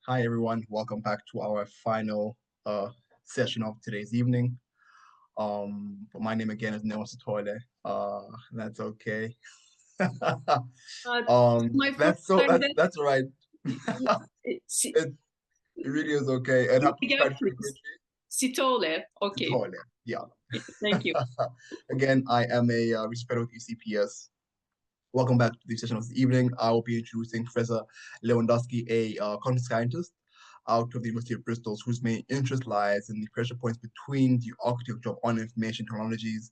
Hi, everyone. Welcome back to our final session of today's evening. But my name again is Noah Satoile. That's okay. My first That's so time that that's all right. si, It, it really is okay. And happy again, Spanish please. language. Sitole. Okay. Satoile. Yeah. Thank you. Again, I am a research fellow with ECPS. Welcome back to the session of the evening. I will be introducing Professor Lewandowsky, a cognitive scientist out of the University of Bristol, whose main interest lies in the pressure points between the architecture of information technologies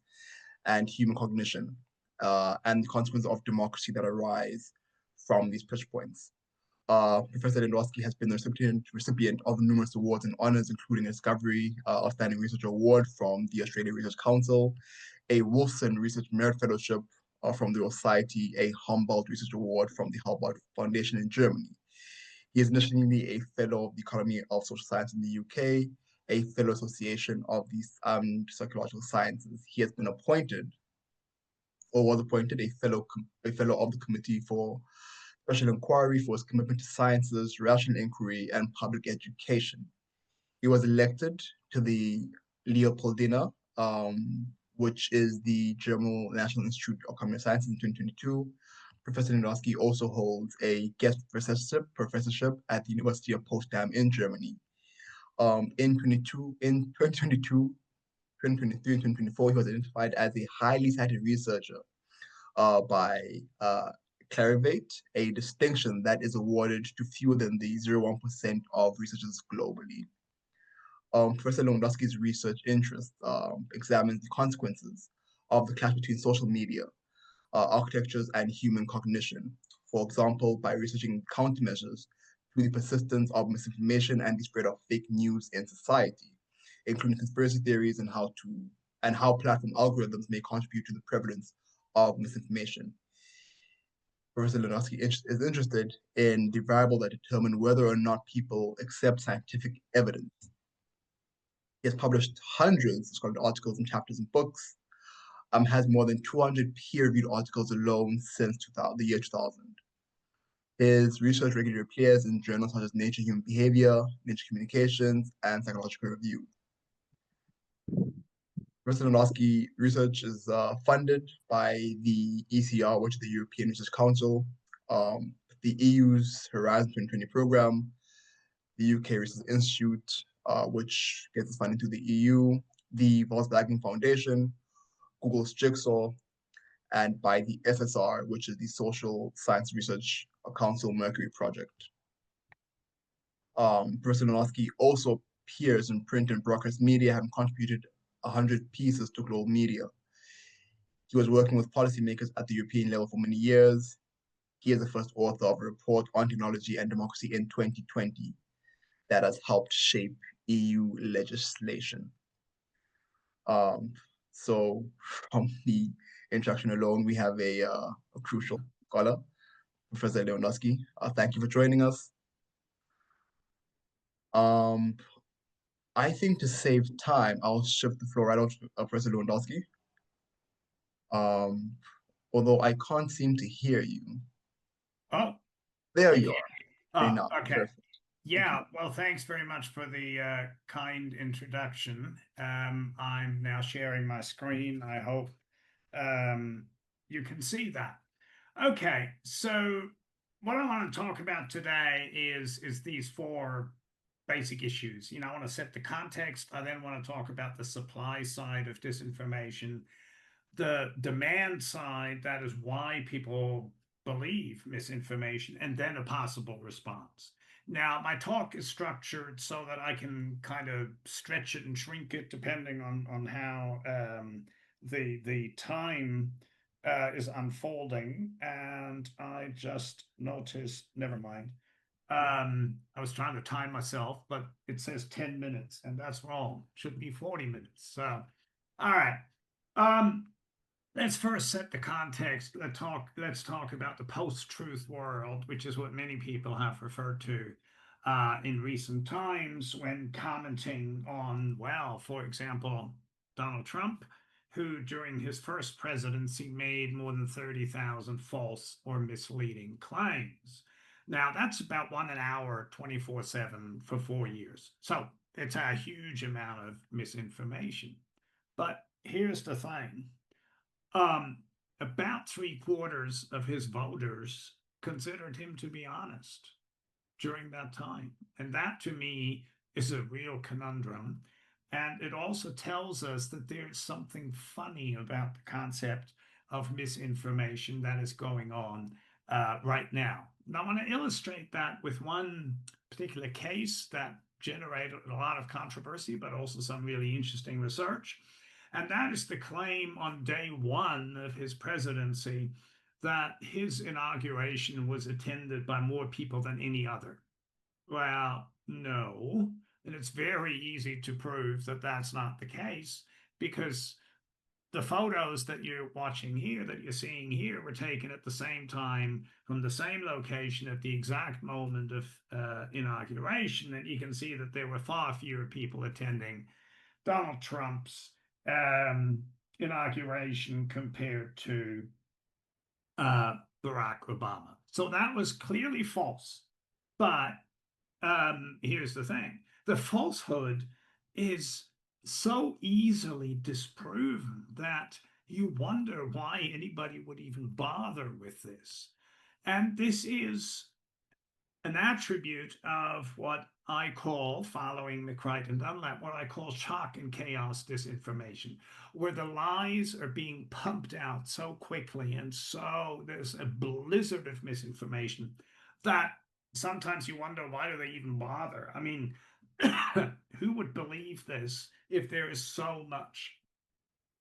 and human cognition, and the consequences of democracy that arise from these pressure points. Professor Lewandowsky has been the recipient of numerous awards and honors, including a Discovery Outstanding Research Award from the Australian Research Council, a Wolfson Research Merit Fellowship from the Royal Society, a Humboldt Research Award from the Humboldt Foundation in Germany. He is initially a Fellow of the Academy of Social Science in the UK, a Fellow Association of the Psychological Sciences. He has been appointed, or was appointed, a fellow of the Committee for Special Inquiry for his commitment to sciences, rational inquiry, and public education. He was elected to the Leopoldina, which is the German National Institute of Communist Sciences in 2022. Professor Lewandowsky also holds a guest professorship at the University of Potsdam in Germany. In 2022, 2023, and 2024, he was identified as a highly cited researcher by Clarivate, a distinction that is awarded to fewer than the 0.1% of researchers globally. Professor Lewandowski's research interest examines the consequences of the clash between social media, architectures, and human cognition. For example, by researching countermeasures to the persistence of misinformation and the spread of fake news in society, including conspiracy theories and how platform algorithms may contribute to the prevalence of misinformation. Professor Lewandowski is interested in the variable that determine whether or not people accept scientific evidence. He has published hundreds of scholarly articles and chapters and books, has more than 200 peer-reviewed articles alone since the year 2000. His research regularly appears in journals such as Nature Human Behavior, Nature Communications, and Psychological Review. Professor Lewandowski research is funded by the ECR, which is the European Research Council, the EU's Horizon 2020 program, the UK Research Institute, which gets its funding to the EU, the Volkswagen Foundation, Google's Jigsaw, and by the SSR, which is the Social Science Research Council Mercury Project. Professor Lewandowsky also appears in print and broadcast media, having contributed 100 pieces to global media. He was working with policymakers at the European level for many years. He is the first author of a report on technology and democracy in 2020 that has helped shape EU legislation. So from the introduction alone, we have a crucial scholar, Professor Lewandowsky. Thank you for joining us. I think to save time, I'll shift the floor right on to Professor Lewandowski. Although I can't seem to hear you. Oh, there you are. Oh, okay. Perfect. Yeah, well, thanks very much for the kind introduction. I'm now sharing my screen. I hope you can see that. Okay, so what I want to talk about today is these four basic issues. I want to set the context. I then want to talk about the supply side of disinformation, the demand side, that is why people believe misinformation, and then a possible response. Now, my talk is structured so that I can kind of stretch it and shrink it depending on how the time is unfolding. And I just noticed, never mind. I was trying to time myself, but it says 10 minutes, and that's wrong. It should be 40 minutes. So, all right. Let's first set the context. Let's talk about the post-truth world, which is what many people have referred to in recent times when commenting on, well, for example, Donald Trump, who during his first presidency made more than 30,000 false or misleading claims. Now, that's about 1 hour, 24/7 for 4 years. So it's a huge amount of misinformation. But here's the thing. About 3/4 of his voters considered him to be honest during that time. And that to me is a real conundrum. And it also tells us that there's something funny about the concept of misinformation that is going on right now. Now, I want to illustrate that with one particular case that generated a lot of controversy, but also some really interesting research. And that is the claim on day one of his presidency that his inauguration was attended by more people than any other. Well, no. And it's very easy to prove that that's not the case because the photos that you're watching here, that you're seeing here, were taken at the same time from the same location at the exact moment of inauguration. And you can see that there were far fewer people attending Donald Trump's inauguration compared to Barack Obama. So that was clearly false. But here's the thing. The falsehood is so easily disproven that you wonder why anybody would even bother with this. And this is an attribute of what I call, following the Crichton Dunlap, what I call shock and chaos disinformation, where the lies are being pumped out so quickly and so there's a blizzard of misinformation that sometimes you wonder, why do they even bother? I mean, who would believe this if there is so much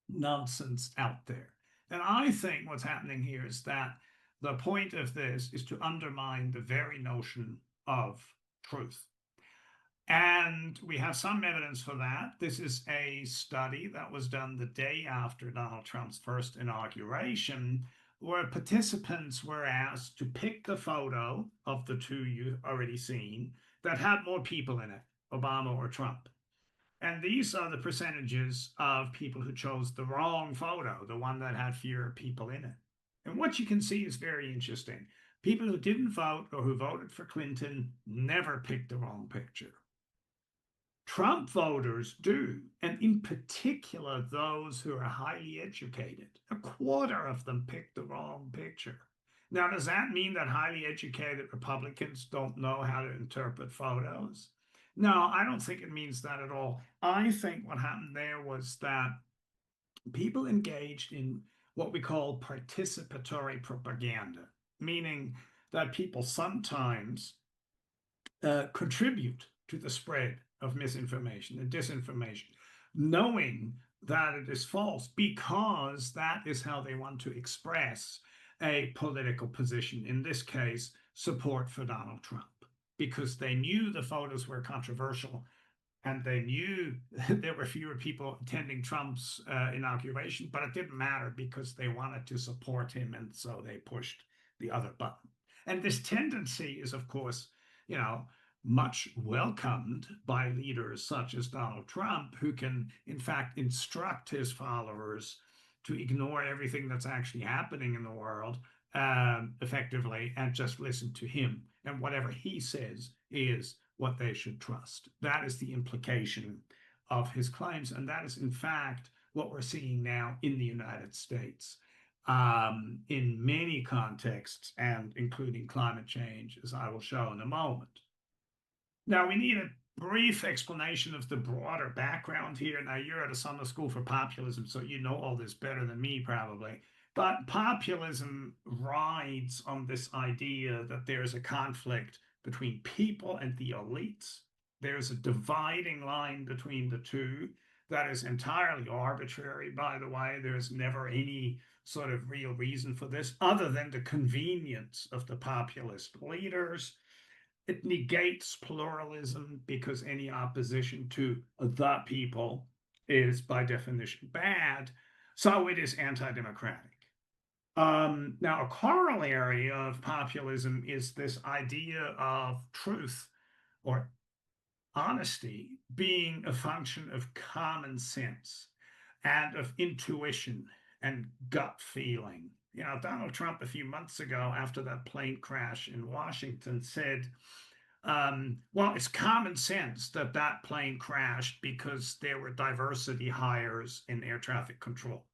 nonsense out there? And I think what's happening here is that the point of this is to undermine the very notion of truth. And we have some evidence for that. This is a study that was done the day after Donald Trump's first inauguration, where participants were asked to pick the photo of the two you've already seen that had more people in it, Obama or Trump. And these are the percentages of people who chose the wrong photo, the one that had fewer people in it. And what you can see is very interesting. People who didn't vote or who voted for Clinton never picked the wrong picture. Trump voters do, and in particular, those who are highly educated. 1/4 of them picked the wrong picture. Now, does that mean that highly educated Republicans don't know how to interpret photos? No, I don't think it means that at all. I think what happened there was that people engaged in what we call participatory propaganda, meaning that people sometimes contribute to the spread of misinformation and disinformation, knowing that it is false because that is how they want to express a political position, in this case, support for Donald Trump, because they knew the photos were controversial and they knew there were fewer people attending Trump's inauguration, but it didn't matter because they wanted to support him, and so they pushed the other button. And this tendency is, of course, much welcomed by leaders such as Donald Trump, who can, in fact, instruct his followers to ignore everything that's actually happening in the world effectively and just listen to him. And whatever he says is what they should trust. That is the implication of his claims. And that is, in fact, what we're seeing now in the United States in many contexts, and including climate change, as I will show in a moment. Now, we need a brief explanation of the broader background here. Now, you're at a summer school for populism, so you know all this better than me, probably. But populism rides on this idea that there is a conflict between people and the elites. There's a dividing line between the two that is entirely arbitrary, by the way. There's never any sort of real reason for this other than the convenience of the populist leaders. It negates pluralism because any opposition to the people is by definition bad. So it is anti-democratic. Now, a corollary of populism is this idea of truth or honesty being a function of common sense and of intuition and gut feeling Donald Trump a few months ago after that plane crash in Washington said, well, it's common sense that that plane crashed because there were diversity hires in air traffic control.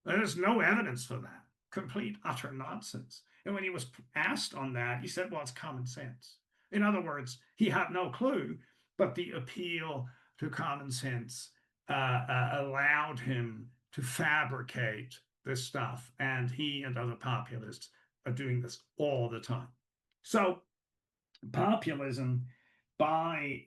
There's no evidence for that. Complete, utter nonsense. And when he was asked on that, he said, well, it's common sense. In other words, he had no clue, but the appeal to common sense allowed him to fabricate this stuff. And he and other populists are doing this all the time. So populism by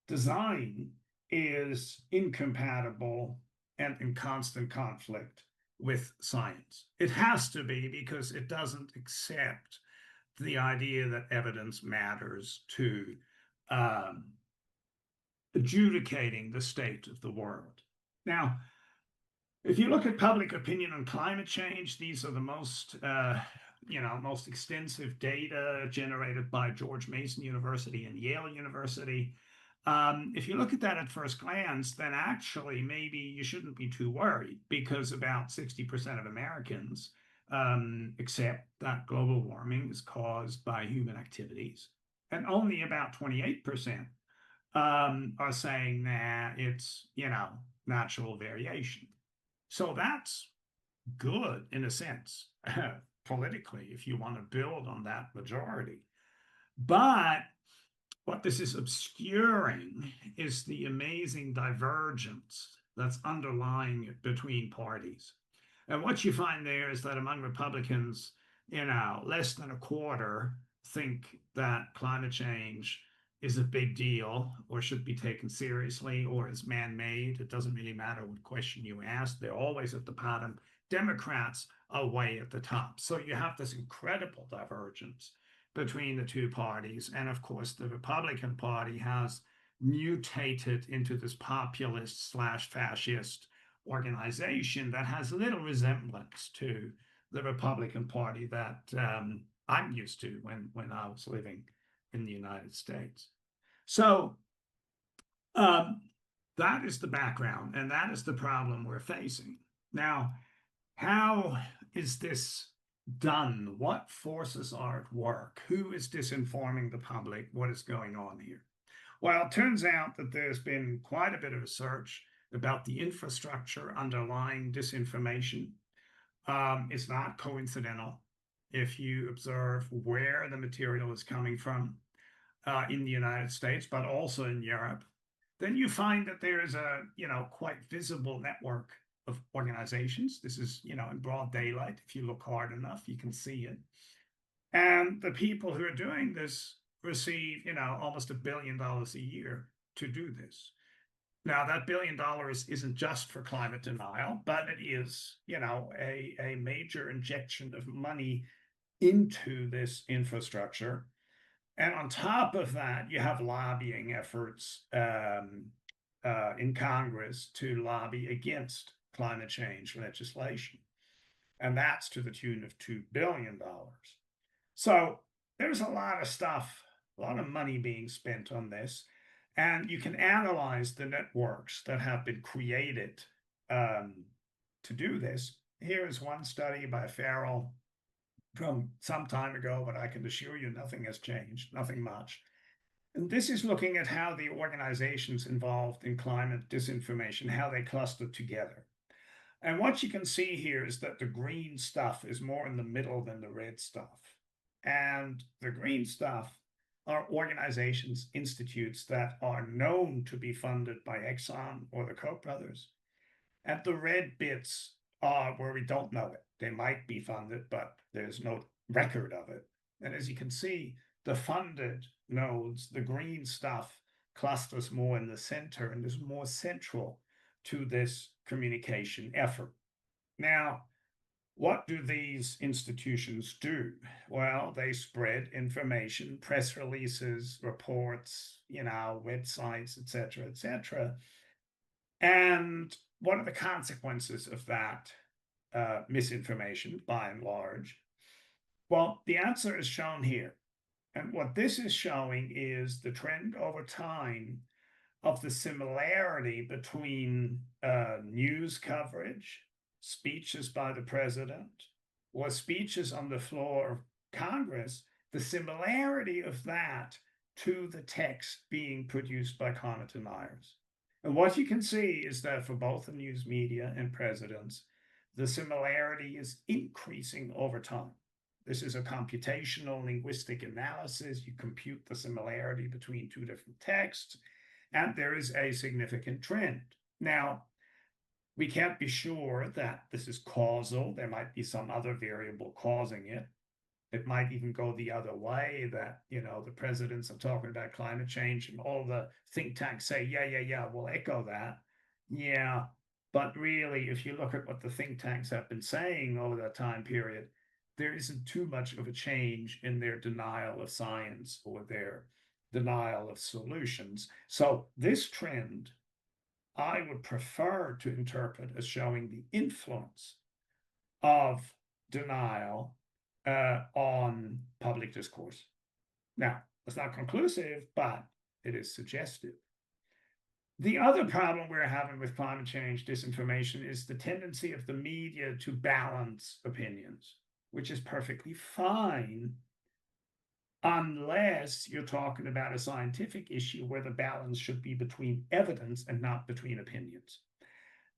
design is incompatible and in constant conflict with science. It has to be, because it doesn't accept the idea that evidence matters to adjudicating the state of the world. Now, if you look at public opinion on climate change, these are the most most extensive data generated by George Mason University and Yale University. If you look at that at first glance, then actually maybe you shouldn't be too worried, because about 60% of Americans accept that global warming is caused by human activities, and only about 28% are saying that it's, natural variation. So that's good in a sense, politically, if you want to build on that majority. But what this is obscuring is the amazing divergence that's underlying it between parties. And what you find there is that among Republicans, less than a quarter think that climate change is a big deal or should be taken seriously or is man-made. It doesn't really matter what question you ask. They're always at the bottom. Democrats are way at the top. So you have this incredible divergence between the two parties. And of course, the Republican Party has mutated into this populist/fascist organization that has little resemblance to the Republican Party that I'm used to when I was living in the United States. So that is the background, and that is the problem we're facing. Now, how is this done? What forces are at work? Who is disinforming the public? What is going on here? Well, it turns out that there's been quite a bit of research about the infrastructure underlying disinformation. It's not coincidental. If you observe where the material is coming from in the United States, but also in Europe, then you find that there is a quite visible network of organizations. This is in broad daylight. If you look hard enough, you can see it. And the people who are doing this receive almost $1 billion a year to do this. Now, that $1 billion isn't just for climate denial, but it is a major injection of money into this infrastructure. And on top of that, you have lobbying efforts in Congress to lobby against climate change legislation. And that's to the tune of $2 billion. So there's a lot of stuff, a lot of money being spent on this. And you can analyze the networks that have been created to do this. Here is one study by Farrell from some time ago, but I can assure you nothing has changed, nothing much. And this is looking at how the organizations involved in climate disinformation, how they cluster together. And what you can see here is that the green stuff is more in the middle than the red stuff. And the green stuff are organizations, institutes that are known to be funded by Exxon or the Koch brothers. And the red bits are where we don't know it. They might be funded, but there's no record of it. And as you can see, the funded nodes, the green stuff, clusters more in the center and is more central to this communication effort. Now, what do these institutions do? Well, they spread information, press releases, reports, websites, et cetera, And what are the consequences of that misinformation, by and large? Well, the answer is shown here. And what this is showing is the trend over time of the similarity between news coverage, speeches by the president, was speeches on the floor of Congress, the similarity of that to the text being produced by climate deniers. And what you can see is that for both the news media and presidents, the similarity is increasing over time. This is a computational linguistic analysis. You compute the similarity between two different texts, and there is a significant trend. Now, we can't be sure that this is causal. There might be some other variable causing it. It might even go the other way, that, you know, the presidents are talking about climate change and all the think tanks say, yeah, we'll echo that. Yeah, but really, if you look at what the think tanks have been saying over that time period, there isn't too much of a change in their denial of science or their denial of solutions. So this trend, I would prefer to interpret as showing the influence of denial on public discourse. Now, it's not conclusive, but it is suggestive. The other problem we're having with climate change disinformation is the tendency of the media to balance opinions, which is perfectly fine unless you're talking about a scientific issue where the balance should be between evidence and not between opinions.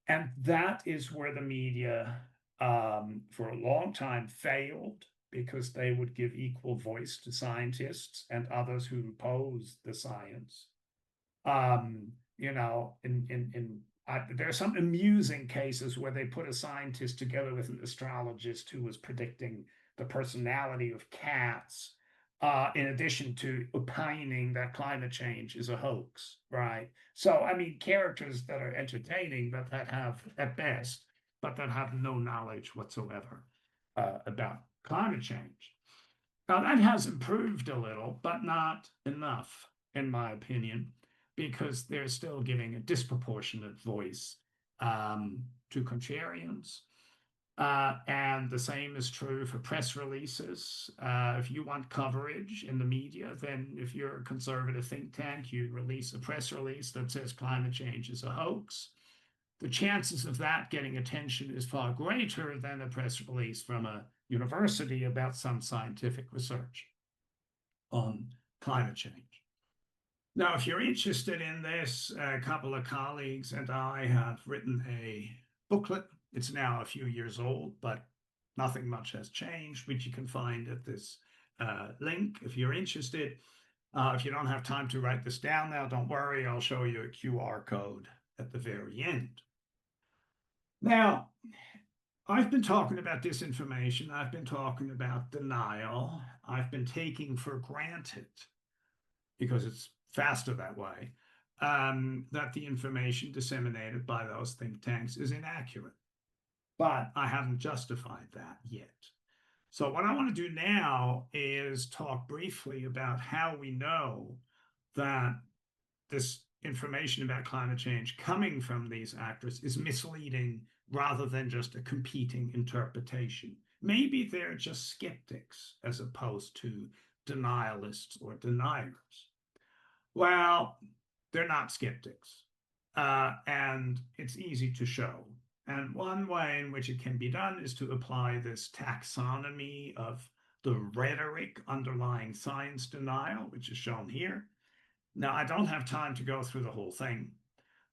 And that is where the media, for a long time, failed, because they would give equal voice to scientists and others who oppose the science. You know, there are some amusing cases where they put a scientist together with an astrologist who was predicting the personality of cats, in addition to opining that climate change is a hoax, right? So, I mean, characters that are entertaining, but that have, at best, but that have no knowledge whatsoever about climate change. Now, that has improved a little, but not enough, in my opinion, because they're still giving a disproportionate voice to contrarians. And the same is true for press releases. If you want coverage in the media, then if you're a conservative think tank, you release a press release that says climate change is a hoax. The chances of that getting attention is far greater than a press release from a university about some scientific research on climate change. Now, if you're interested in this, a couple of colleagues and I have written a booklet. It's now a few years old, but nothing much has changed, which you can find at this link if you're interested. If you don't have time to write this down now, don't worry, I'll show you a QR code at the very end. Now, I've been talking about disinformation, I've been talking about denial, I've been taking for granted, because it's faster that way, that the information disseminated by those think tanks is inaccurate. But I haven't justified that yet. So what I want to do now is talk briefly about how we know that this information about climate change coming from these actors is misleading rather than just a competing interpretation. Maybe they're just skeptics as opposed to denialists or deniers. Well, they're not skeptics, and it's easy to show. And one way in which it can be done is to apply this taxonomy of the rhetoric underlying science denial, which is shown here. Now, I don't have time to go through the whole thing.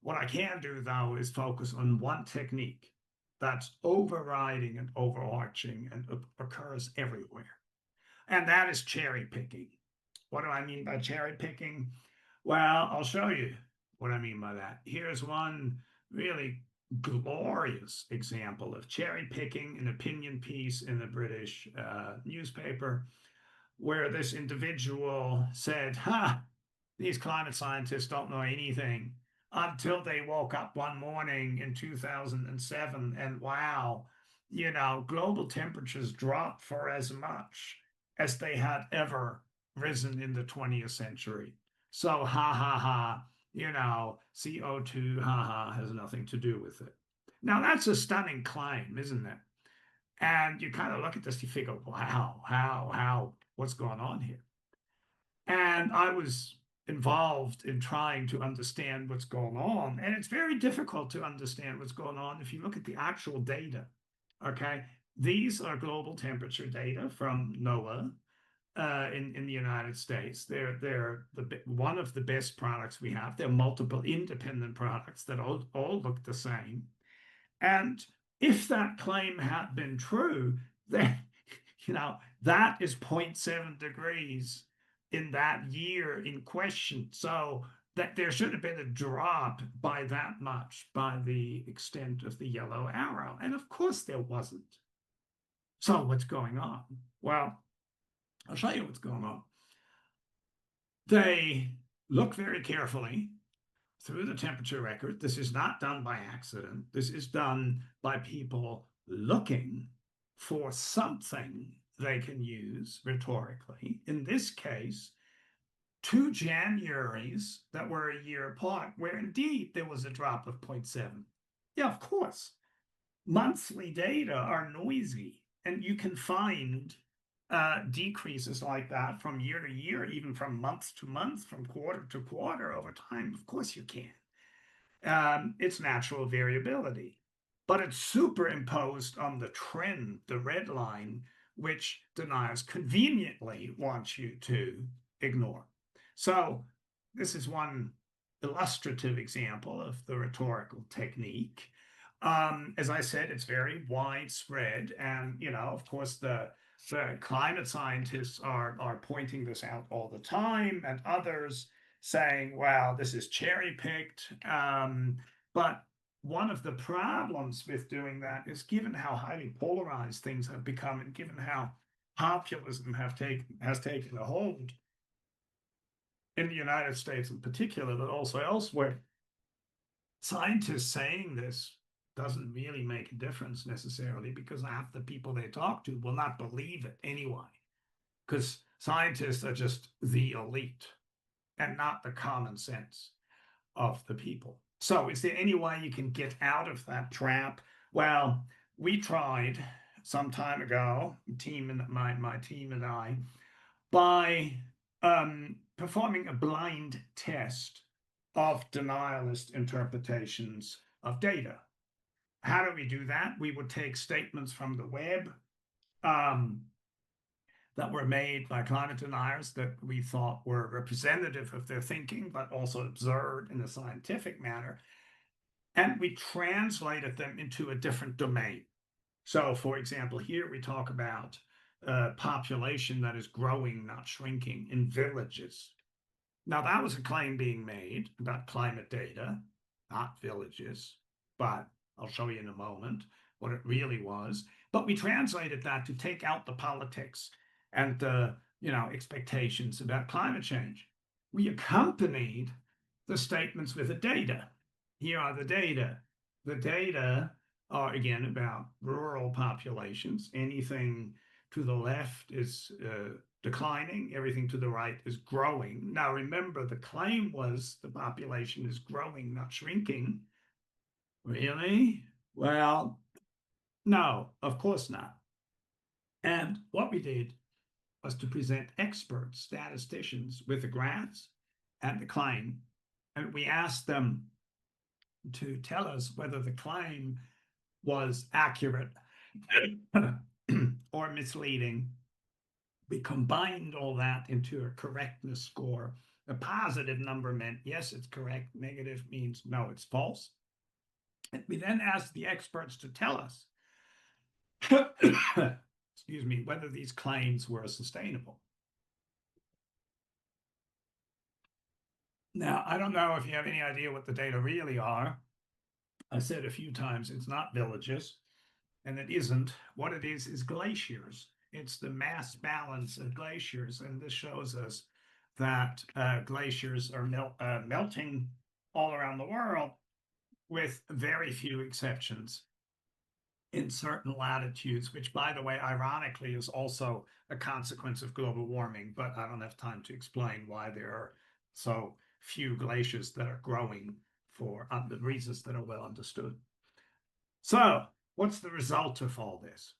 What I can do, though, is focus on one technique that's overriding and overarching and occurs everywhere. And that is cherry picking. What do I mean by cherry picking? Well, I'll show you what I mean by that. Here's one really glorious example of cherry picking, an opinion piece in the British newspaper, where this individual said, these climate scientists don't know anything, until they woke up one morning in 2007 and wow, you know, global temperatures dropped for as much as they had ever risen in the 20th century. So you know, CO2, has nothing to do with it. Now, that's a stunning claim, isn't it? And you kind of look at this, you figure, wow, how, what's going on here? And I was involved in trying to understand what's going on. And it's very difficult to understand what's going on if you look at the actual data, okay? these are global temperature data from NOAA in the United States. They're one of the best products we have. There are multiple independent products that all look the same. And if that claim had been true, then, that is 0.7 degrees in that year in question. So that there should have been a drop by that much by the extent of the yellow arrow. And of course there wasn't. So what's going on? Well, I'll show you what's going on. They look very carefully through the temperature record. This is not done by accident. This is done by people looking for something they can use rhetorically. In this case, 2 Januaries that were a year apart, where indeed there was a drop of 0.7. Yeah, of course. Monthly data are noisy, and you can find decreases like that from year to year, even from month to month, from quarter to quarter over time. Of course you can. It's natural variability, but it's superimposed on the trend, the red line, which deniers conveniently want you to ignore. So this is one illustrative example of the rhetorical technique. As I said, it's very widespread, and of course the climate scientists are pointing this out all the time, and others saying, well, this is cherry-picked. But one of the problems with doing that is, given how highly polarized things have become, and given how populism has taken a hold in the United States in particular, but also elsewhere, scientists saying this doesn't really make a difference necessarily, because half the people they talk to will not believe it anyway, because scientists are just the elite and not the common sense of the people. So is there any way you can get out of that trap? Well, we tried some time ago, my team and I, by performing a blind test of denialist interpretations of data. How do we do that? We would take statements from the web that were made by climate deniers that we thought were representative of their thinking, but also observed in a scientific manner. And we translated them into a different domain. So, for example, here we talk about population that is growing, not shrinking, in villages. Now, that was a claim being made about climate data, not villages, but I'll show you in a moment what it really was. But we translated that to take out the politics and the expectations about climate change. We accompanied the statements with the data. Here are the data. The data are, again, about rural populations. Anything to the left is declining. Everything to the right is growing. Now, remember, the claim was the population is growing, not shrinking. Really? Well, no, of course not. And what we did was to present experts, statisticians, with the graphs and the claim. And we asked them to tell us whether the claim was accurate or misleading. We combined all that into a correctness score. A positive number meant, yes, it's correct. Negative means, no, it's false. And we then asked the experts to tell us, excuse me, whether these claims were sustainable. Now, I don't know if you have any idea what the data really are. I said a few times, it's not villages, and it isn't. What it is glaciers. It's the mass balance of glaciers, and this shows us that glaciers are melting all around the world, with very few exceptions in certain latitudes, which, by the way, ironically, is also a consequence of global warming, but I don't have time to explain why there are so few glaciers that are growing for the reasons that are well understood. So what's the result of all this?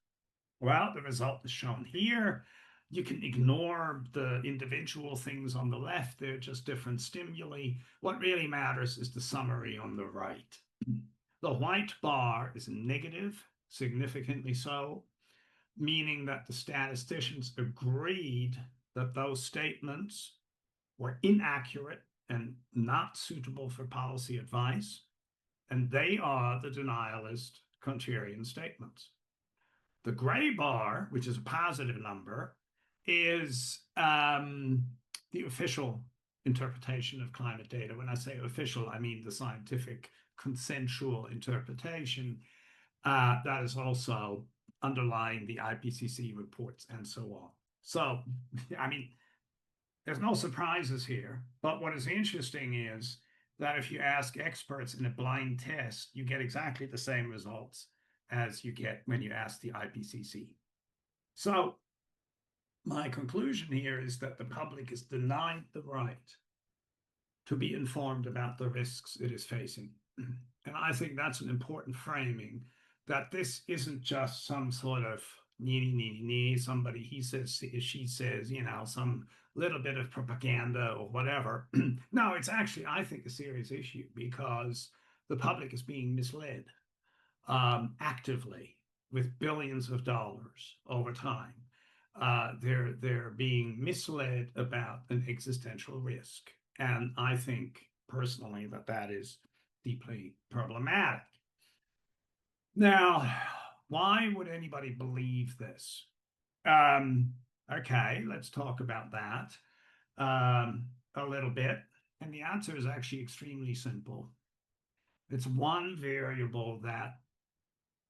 Well, the result is shown here. You can ignore the individual things on the left. They're just different stimuli. What really matters is the summary on the right. The white bar is negative, significantly so. meaning that the statisticians agreed that those statements were inaccurate and not suitable for policy advice, and they are the denialist contrarian statements. The gray bar, which is a positive number, is the official interpretation of climate data. When I say official, I mean the scientific consensual interpretation that is also underlying the IPCC reports and so on. So, I mean, there's no surprises here, but what is interesting is that if you ask experts in a blind test, you get exactly the same results as you get when you ask the IPCC. So my conclusion here is that the public is denied the right to be informed about the risks it is facing. And I think that's an important framing, that this isn't just some sort of somebody, he says, she says, you know, some little bit of propaganda or whatever. No, it's actually, I think, a serious issue because the public is being misled actively with billions of dollars over time. They're being misled about an existential risk. And I think personally that is deeply problematic. Now, why would anybody believe this? Okay, let's talk about that a little bit. And the answer is actually extremely simple. It's one variable that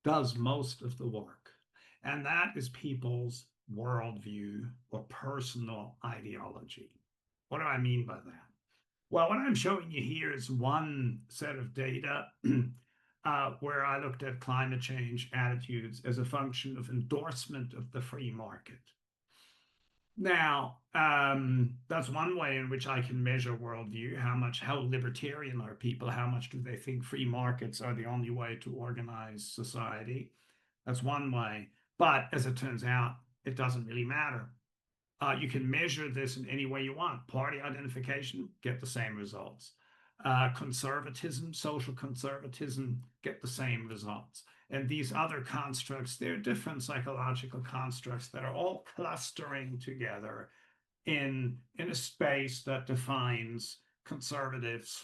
does most of the work, and that is people's worldview or personal ideology. What do I mean by that? Well, what I'm showing you here is one set of data where I looked at climate change attitudes as a function of endorsement of the free market. Now, that's one way in which I can measure worldview. How libertarian are people? How much do they think free markets are the only way to organize society? That's one way. But as it turns out, it doesn't really matter. You can measure this in any way you want. Party identification, get the same results. Conservatism, social conservatism, get the same results. And these other constructs, they're different psychological constructs that are all clustering together in a space that defines conservative /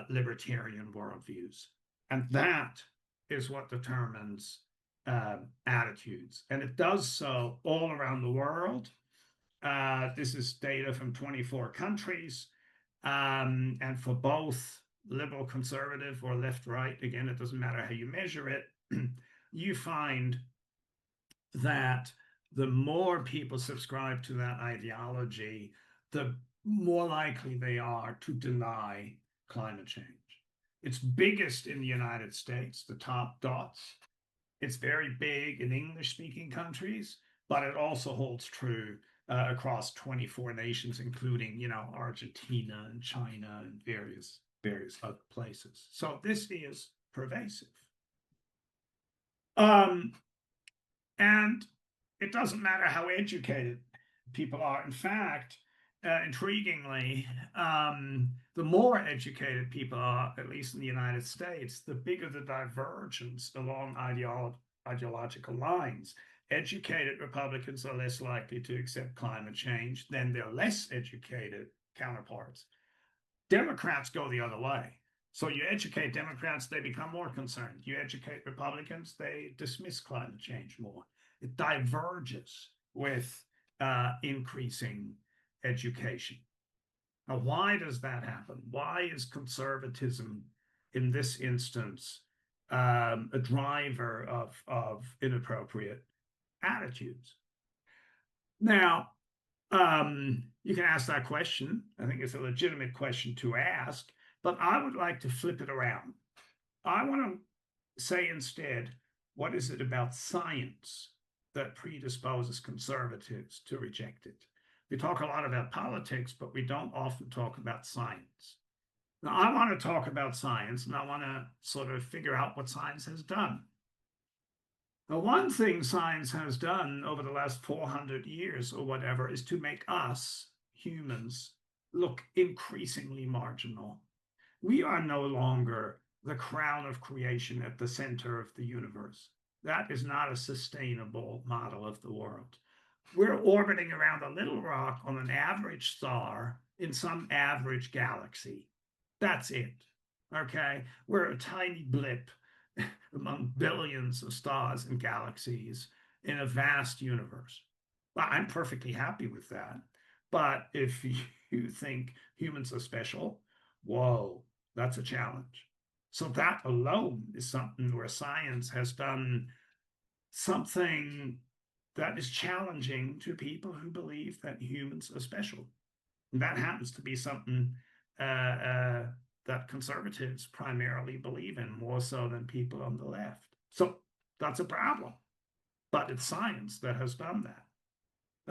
libertarian worldviews. And that is what determines attitudes. And it does so all around the world. This is data from 24 countries. And for both liberal conservative or left right, again, it doesn't matter how you measure it, you find that the more people subscribe to that ideology, the more likely they are to deny climate change. It's biggest in the United States, the top dots. It's very big in English-speaking countries, but it also holds true across 24 nations, including, you know, Argentina and China and various other places. So this is pervasive. And it doesn't matter how educated people are. In fact, intriguingly, the more educated people are, at least in the United States, the bigger the divergence along ideological lines. Educated Republicans are less likely to accept climate change than their less educated counterparts. Democrats go the other way. So you educate Democrats, they become more concerned. You educate Republicans, they dismiss climate change more. It diverges with increasing education. Now, why does that happen? Why is conservatism in this instance a driver of inappropriate attitudes? Now, you can ask that question. I think it's a legitimate question to ask, but I would like to flip it around. I want to say instead, what is it about science that predisposes conservatives to reject it? We talk a lot about politics, but we don't often talk about science. Now, I want to talk about science, and I want to sort of figure out what science has done. Now, one thing science has done over the last 400 years or whatever is to make us, humans, look increasingly marginal. We are no longer the crown of creation at the center of the universe. That is not a sustainable model of the world. We're orbiting around a little rock on an average star in some average galaxy. That's it. Okay? We're a tiny blip among billions of stars and galaxies in a vast universe. Well, I'm perfectly happy with that. But if you think humans are special, whoa, that's a challenge. So that alone is something where science has done something that is challenging to people who believe that humans are special. And that happens to be something that conservatives primarily believe in, more so than people on the left. So that's a problem. But it's science that has done that.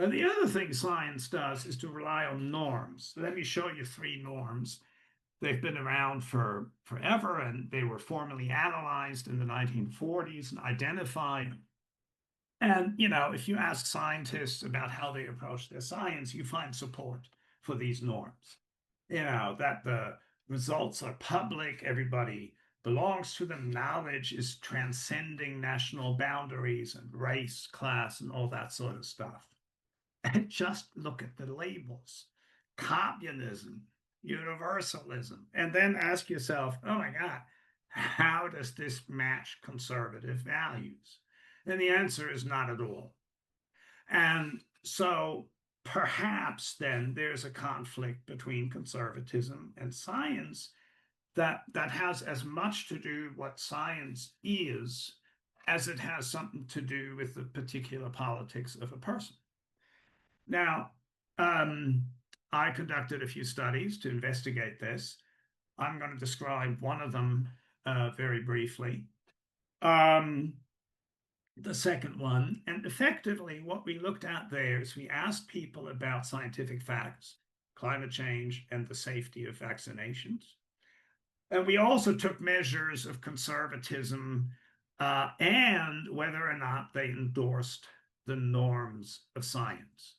And the other thing science does is to rely on norms. Let me show you 3 norms. They've been around for forever, and they were formally analyzed in the 1940s and identified. And, if you ask scientists about how they approach their science, you find support for these norms. That the results are public, everybody belongs to them, knowledge is transcending national boundaries and race, class, and all that sort of stuff. And just look at the labels: communism, universalism, and then ask yourself, oh my God, how does this match conservative values? And the answer is not at all. And so perhaps then there's a conflict between conservatism and science that has as much to do what science is as it has something to do with the particular politics of a person. Now, I conducted a few studies to investigate this. I'm going to describe one of them very briefly. The second one, and effectively what we looked at there is we asked people about scientific facts, climate change, and the safety of vaccinations. And we also took measures of conservatism and whether or not they endorsed the norms of science.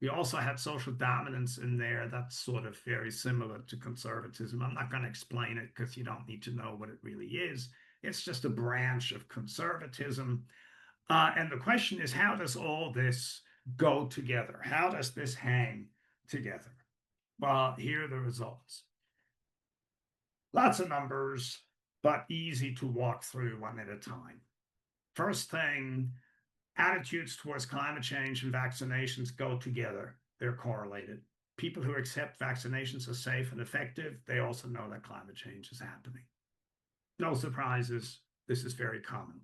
We also had social dominance in there. That's sort of very similar to conservatism. I'm not going to explain it because you don't need to know what it really is. It's just a branch of conservatism. And the question is, how does all this go together? How does this hang together? Well, here are the results. Lots of numbers, but easy to walk through one at a time. First thing, attitudes towards climate change and vaccinations go together. They're correlated. People who accept vaccinations are safe and effective, they also know that climate change is happening. No surprises. This is very common.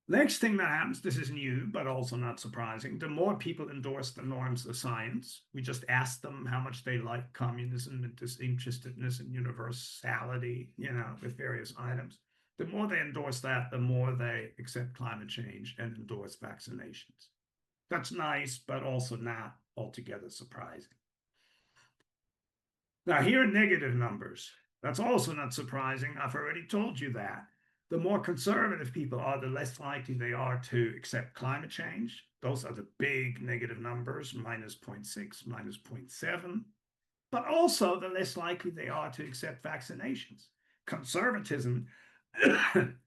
Next thing that happens, this is new, but also not surprising. The more people endorse the norms of science, we just ask them how much they like communism and disinterestedness and universality, with various items. The more they endorse that, the more they accept climate change and endorse vaccinations. That's nice, but also not altogether surprising. Now, here are negative numbers. That's also not surprising. I've already told you that. The more conservative people are, the less likely they are to accept climate change. Those are the big negative numbers, minus 0.6, minus 0.7. But also, the less likely they are to accept vaccinations. Conservatism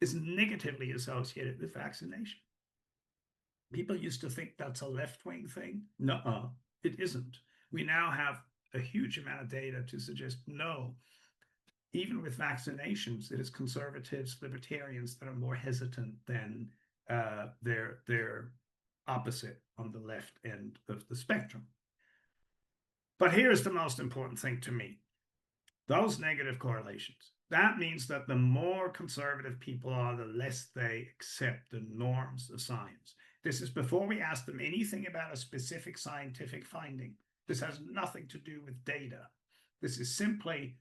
is negatively associated with vaccination. People used to think that's a left-wing thing. No, it isn't. We now have a huge amount of data to suggest no. Even with vaccinations, it is conservatives, libertarians that are more hesitant than their opposite on the left end of the spectrum. But here's the most important thing to me. Those negative correlations. That means that the more conservative people are, the less they accept the norms of science. This is before we ask them anything about a specific scientific finding. This has nothing to do with data. This is simply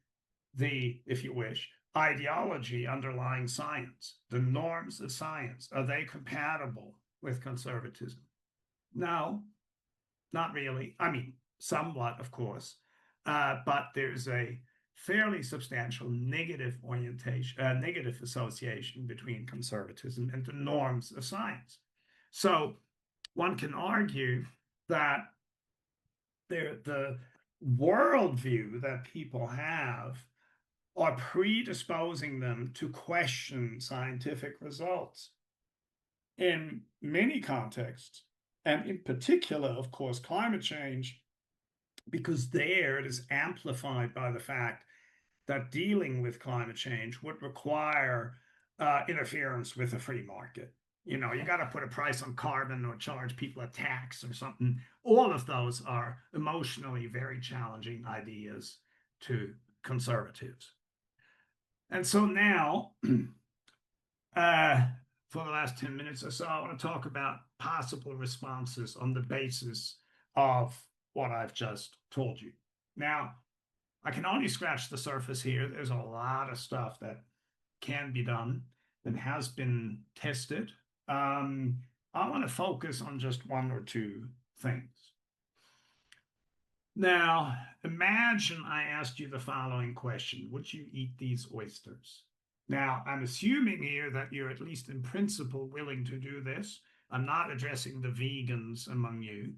the, if you wish, ideology underlying science, the norms of science. Are they compatible with conservatism? No, not really. I mean, somewhat, of course, but there's a fairly substantial negative orientation, negative association between conservatism and the norms of science. So one can argue that the worldview that people have are predisposing them to question scientific results. In many contexts, and in particular, of course, climate change, because there it is amplified by the fact that dealing with climate change would require interference with the free market. You know, you got to put a price on carbon or charge people a tax or something. All of those are emotionally very challenging ideas to conservatives. And so now, for the last 10 minutes or so, I want to talk about possible responses on the basis of what I've just told you. Now, I can only scratch the surface here. There's a lot of stuff that can be done that has been tested. I want to focus on just one or two things. Now, imagine I asked you the following question. Would you eat these oysters? Now, I'm assuming here that you're at least in principle willing to do this. I'm not addressing the vegans among you.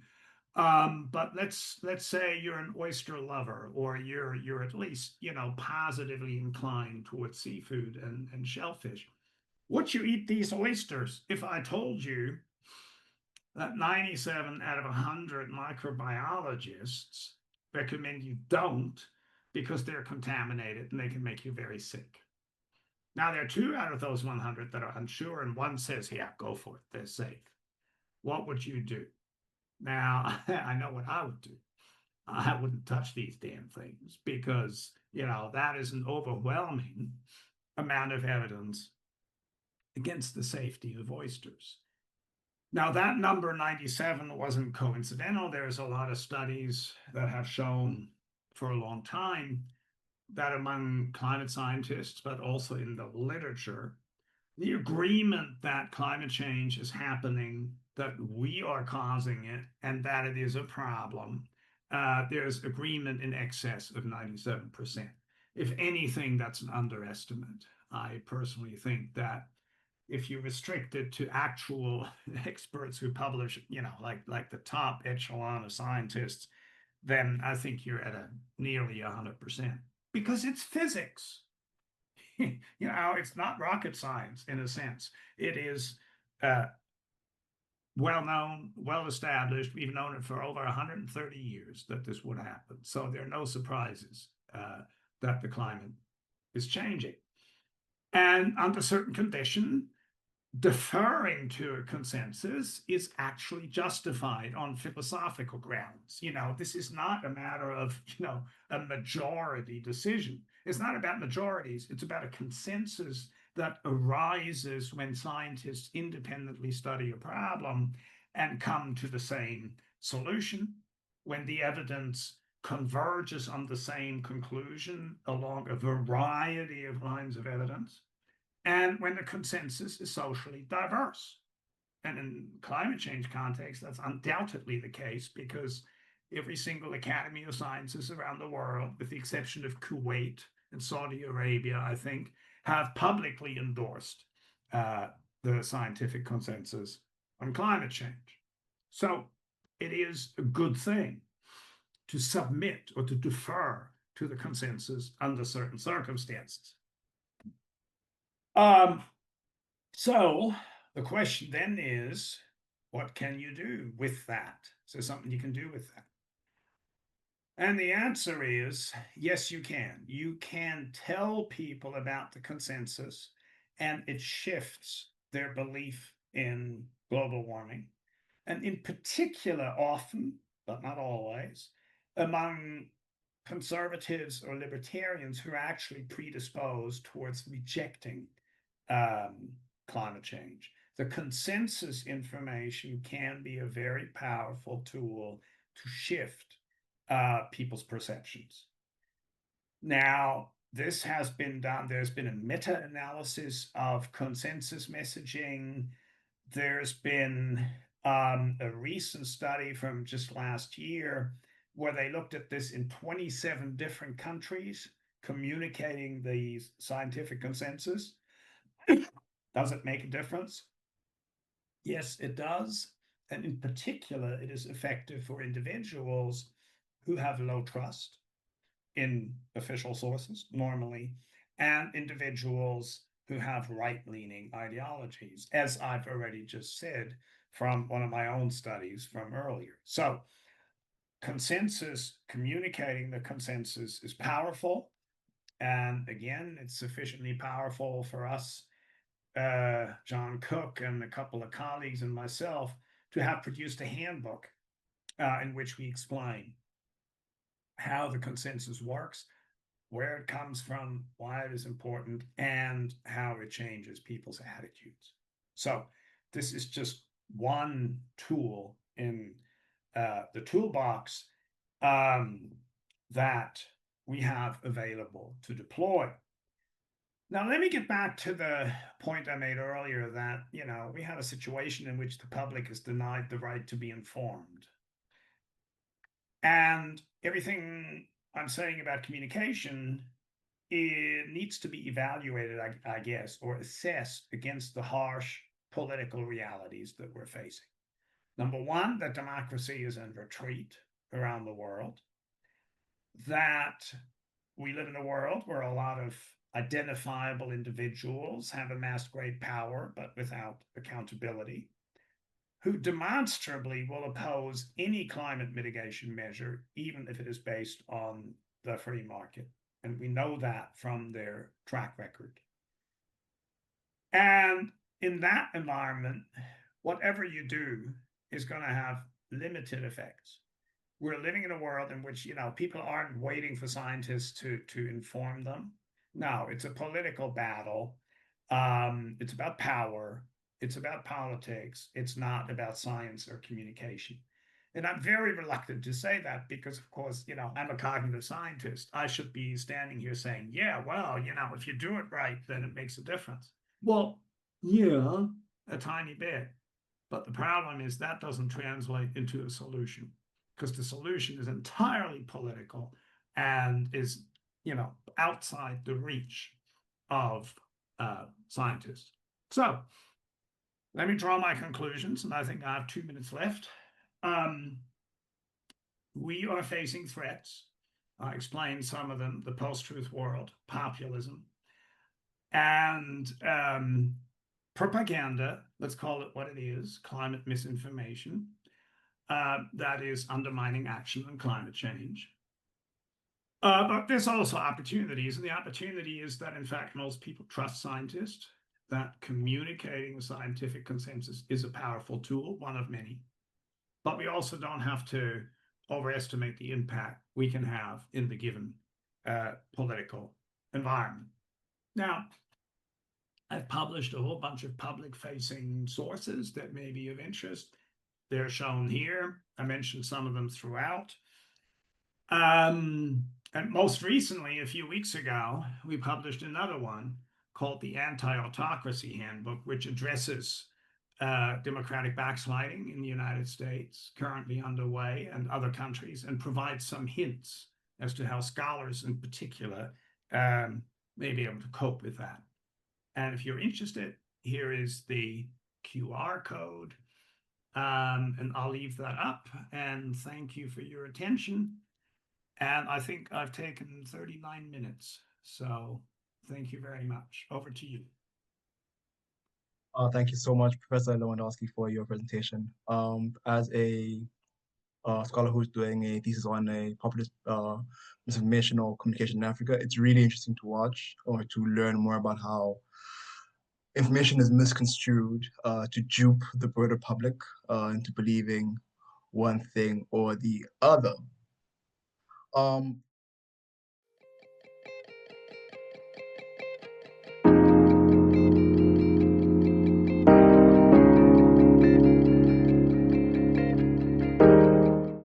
But let's say you're an oyster lover, or you're at least, you know, positively inclined towards seafood and shellfish. Would you eat these oysters if I told you that 97 out of 100 microbiologists recommend you don't because they're contaminated and they can make you very sick? Now, there are 2 out of those 100 that are unsure, and one says, yeah, go for it, they're safe. What would you do? Now, I know what I would do. I wouldn't touch these damn things because, you know, that is an overwhelming amount of evidence against the safety of oysters. Now, that number 97 wasn't coincidental. There's a lot of studies that have shown for a long time that among climate scientists, but also in the literature, the agreement that climate change is happening, that we are causing it, and that it is a problem, there's agreement in excess of 97%. If anything, that's an underestimate. I personally think that if you restrict it to actual experts who publish, you know, like the top echelon of scientists, then I think you're at a nearly 100%, because it's physics. You know, it's not rocket science in a sense. It is well known, well established. We've known it for over 130 years that this would happen. So there are no surprises that the climate is changing. And under certain conditions, deferring to a consensus is actually justified on philosophical grounds. You know, this is not a matter of, you know, a majority decision. It's not about majorities. It's about a consensus that arises when scientists independently study a problem and come to the same solution, when the evidence converges on the same conclusion along a variety of lines of evidence, and when the consensus is socially diverse. And in climate change context, that's undoubtedly the case, because every single Academy of Sciences around the world, with the exception of Kuwait and Saudi Arabia, I think, have publicly endorsed the scientific consensus on climate change. So it is a good thing to submit or to defer to the consensus under certain circumstances. So the question then is, what can you do with that? Is there something you can do with that? And the answer is, yes, you can. You can tell people about the consensus, and it shifts their belief in global warming. And in particular, often, but not always, among conservatives or libertarians who are actually predisposed towards rejecting climate change. The consensus information can be a very powerful tool to shift people's perceptions. Now, this has been done. There's been a meta-analysis of consensus messaging. There's been a recent study from just last year where they looked at this in 27 different countries, communicating the scientific consensus. Does it make a difference? Yes, it does. And in particular, it is effective for individuals who have low trust, in official sources normally, and individuals who have right-leaning ideologies, as I've already just said from one of my own studies from earlier. So consensus, communicating the consensus is powerful. And again, it's sufficiently powerful for us, John Cook and a couple of colleagues and myself, to have produced a handbook in which we explain how the consensus works, where it comes from, why it is important, and how it changes people's attitudes. So this is just one tool in the toolbox that we have available to deploy. Now, let me get back to the point I made earlier that, we have a situation in which the public is denied the right to be informed. And everything I'm saying about communication, it needs to be evaluated, I guess, or assessed against the harsh political realities that we're facing. Number one, that democracy is in retreat around the world, that we live in a world where a lot of identifiable individuals have amassed great power, but without accountability, who demonstrably will oppose any climate mitigation measure, even if it is based on the free market. And we know that from their track record. And in that environment, whatever you do is going to have limited effects. We're living in a world in which, people aren't waiting for scientists to inform them. No, it's a political battle. It's about power. It's about politics. It's not about science or communication. And I'm very reluctant to say that because, of course, I'm a cognitive scientist. I should be standing here saying, yeah, well, if you do it right, then it makes a difference. Well, yeah, a tiny bit. But the problem is that doesn't translate into a solution, because the solution is entirely political and is, outside the reach of scientists. So let me draw my conclusions, and I think I have 2 minutes left. We are facing threats. I explained some of them: the post-truth world, populism, and propaganda, let's call it what it is, climate misinformation, that is undermining action on climate change. But there's also opportunities, and the opportunity is that, in fact, most people trust scientists, that communicating the scientific consensus is a powerful tool, one of many. But we also don't have to overestimate the impact we can have in the given political environment. Now, I've published a whole bunch of public-facing sources that may be of interest. They're shown here. I mentioned some of them throughout. And most recently, a few weeks ago, we published another one called the Anti-Autocracy Handbook, which addresses democratic backsliding in the United States, currently underway, and other countries, and provides some hints as to how scholars in particular may be able to cope with that. And if you're interested, here is the QR code, and I'll leave that up, and thank you for your attention. And I think I've taken 39 minutes, so thank you very much. Over to you. Thank you so much, Professor Lewandowsky, for your presentation. As a scholar who's doing a thesis on a populist misinformation or communication in Africa, it's really interesting to watch or to learn more about how information is misconstrued to dupe the broader public into believing one thing or the other.